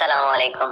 السلام علیکم۔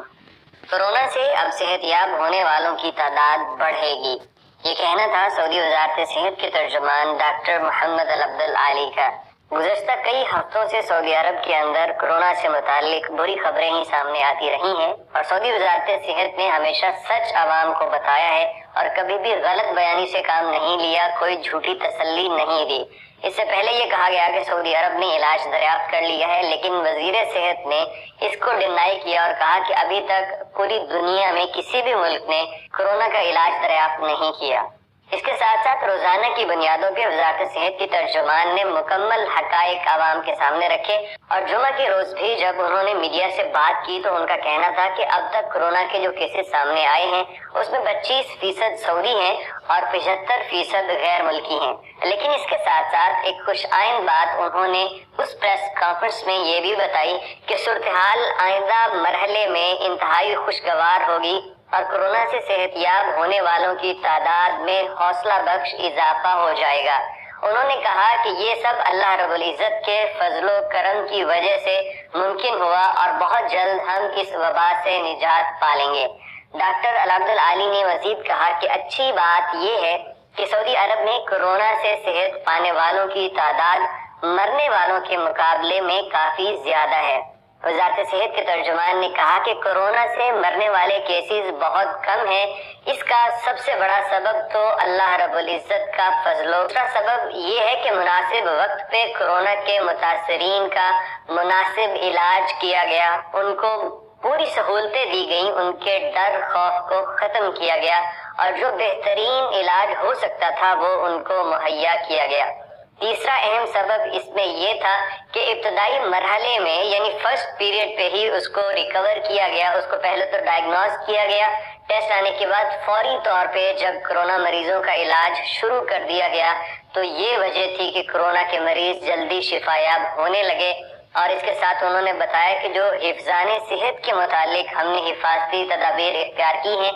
کورونا سے اب صحت یاب ہونے والوں کی تعداد بڑھے گی، یہ کہنا تھا سعودی وزارت صحت کے ترجمان ڈاکٹر محمد العبد العالی کا۔ گزشتہ کئی ہفتوں سے سعودی عرب کے اندر کورونا سے متعلق بری خبریں ہی سامنے آتی رہی ہیں اور سعودی وزارت صحت نے ہمیشہ سچ عوام کو بتایا ہے اور کبھی بھی غلط بیانی سے کام نہیں لیا، کوئی جھوٹی تسلی نہیں دی۔ اس سے پہلے یہ کہا گیا کہ سعودی عرب نے علاج دریافت کر لیا ہے، لیکن وزیر صحت نے اس کو ڈینائی کیا اور کہا کہ ابھی تک پوری دنیا میں کسی بھی ملک نے کورونا کا علاج دریافت نہیں کیا۔ اس کے ساتھ ساتھ روزانہ کی بنیادوں پہ وزارت صحت کی ترجمان نے مکمل حقائق عوام کے سامنے رکھے اور جمعہ کے روز بھی جب انہوں نے میڈیا سے بات کی تو ان کا کہنا تھا کہ اب تک کورونا کے جو کیسز سامنے آئے ہیں اس میں 25% سعودی ہیں اور 75% غیر ملکی ہیں۔ لیکن اس کے ساتھ ساتھ ایک خوش آئند بات انہوں نے اس پریس کانفرنس میں یہ بھی بتائی کہ صورتحال آئندہ مرحلے میں انتہائی خوشگوار ہوگی اور کورونا سے صحت یاب ہونے والوں کی تعداد میں حوصلہ بخش اضافہ ہو جائے گا۔ انہوں نے کہا کہ یہ سب اللہ رب العزت کے فضل و کرم کی وجہ سے ممکن ہوا اور بہت جلد ہم اس وبا سے نجات پالیں گے۔ ڈاکٹر العبد العالی نے مزید کہا کہ اچھی بات یہ ہے کہ سعودی عرب میں کورونا سے صحت پانے والوں کی تعداد مرنے والوں کے مقابلے میں کافی زیادہ ہے۔ وزارت صحت کے ترجمان نے کہا کہ کورونا سے مرنے والے کیسز بہت کم ہیں، اس کا سب سے بڑا سبب تو اللہ رب العزت کا فضل و دوسرا سبب یہ ہے کہ مناسب وقت پہ کورونا کے متاثرین کا مناسب علاج کیا گیا، ان کو پوری سہولتیں دی گئیں، ان کے ڈر خوف کو ختم کیا گیا اور جو بہترین علاج ہو سکتا تھا وہ ان کو مہیا کیا گیا۔ تیسرا اہم سبب اس میں یہ تھا کہ ابتدائی مرحلے میں یعنی فرسٹ پیریڈ پہ ہی اس کو ریکور کیا گیا، اس کو پہلے تو ڈائگنوز کیا گیا، ٹیسٹ آنے کے بعد فوری طور پہ جب کورونا مریضوں کا علاج شروع کر دیا گیا تو یہ وجہ تھی کہ کورونا کے مریض جلدی شفا یاب ہونے لگے۔ اور اس کے ساتھ انہوں نے بتایا کہ جو حفظان صحت کے متعلق ہم نے حفاظتی تدابیر اختیار کی ہیں،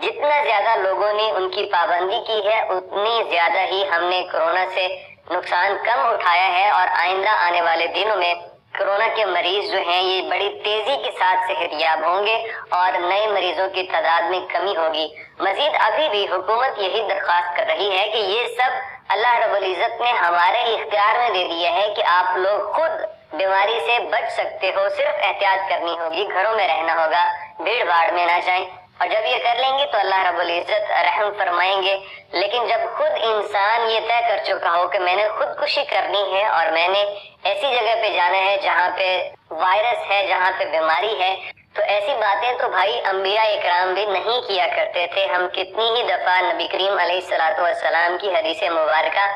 جتنا زیادہ لوگوں نے ان کی پابندی کی ہے اتنی زیادہ ہی ہم نے کورونا سے نقصان کم اٹھایا ہے اور آئندہ آنے والے دنوں میں کورونا کے مریض جو ہیں یہ بڑی تیزی کے ساتھ صحت یاب ہوں گے اور نئے مریضوں کی تعداد میں کمی ہوگی۔ مزید ابھی بھی حکومت یہی درخواست کر رہی ہے کہ یہ سب اللہ رب العزت نے ہمارے اختیار میں دے دیا ہے کہ آپ لوگ خود بیماری سے بچ سکتے ہو، صرف احتیاط کرنی ہوگی، گھروں میں رہنا ہوگا، بھیڑ بھاڑ میں نہ جائیں اور جب یہ کر لیں گے تو اللہ رب العزت رحم فرمائیں گے۔ لیکن جب خود انسان یہ طے کر چکا ہو کہ میں نے خودکشی کرنی ہے اور میں نے ایسی جگہ پہ جانا ہے جہاں پہ وائرس ہے، جہاں پہ بیماری ہے، تو ایسی باتیں تو بھائی انبیاء اکرام بھی نہیں کیا کرتے تھے۔ ہم کتنی ہی دفعہ نبی کریم علیہ الصلوۃ والسلام کی حدیث مبارکہ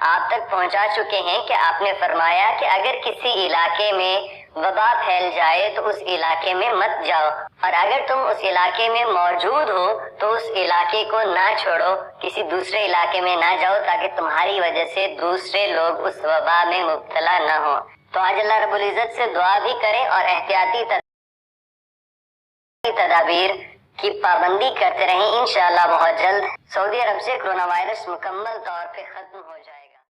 آپ تک پہنچا چکے ہیں کہ آپ نے فرمایا کہ اگر کسی علاقے میں وبا پھیل جائے تو اس علاقے میں مت جاؤ اور اگر تم اس علاقے میں موجود ہو تو اس علاقے کو نہ چھوڑو، کسی دوسرے علاقے میں نہ جاؤ تاکہ تمہاری وجہ سے دوسرے لوگ اس وبا میں مبتلا نہ ہوں۔ تو آج اللہ رب العزت سے دعا بھی کریں اور احتیاطی تدابیر کی پابندی کرتے رہیں، انشاءاللہ بہت جلد سعودی عرب سے کورونا وائرس مکمل طور پہ ختم ہو جائے گا۔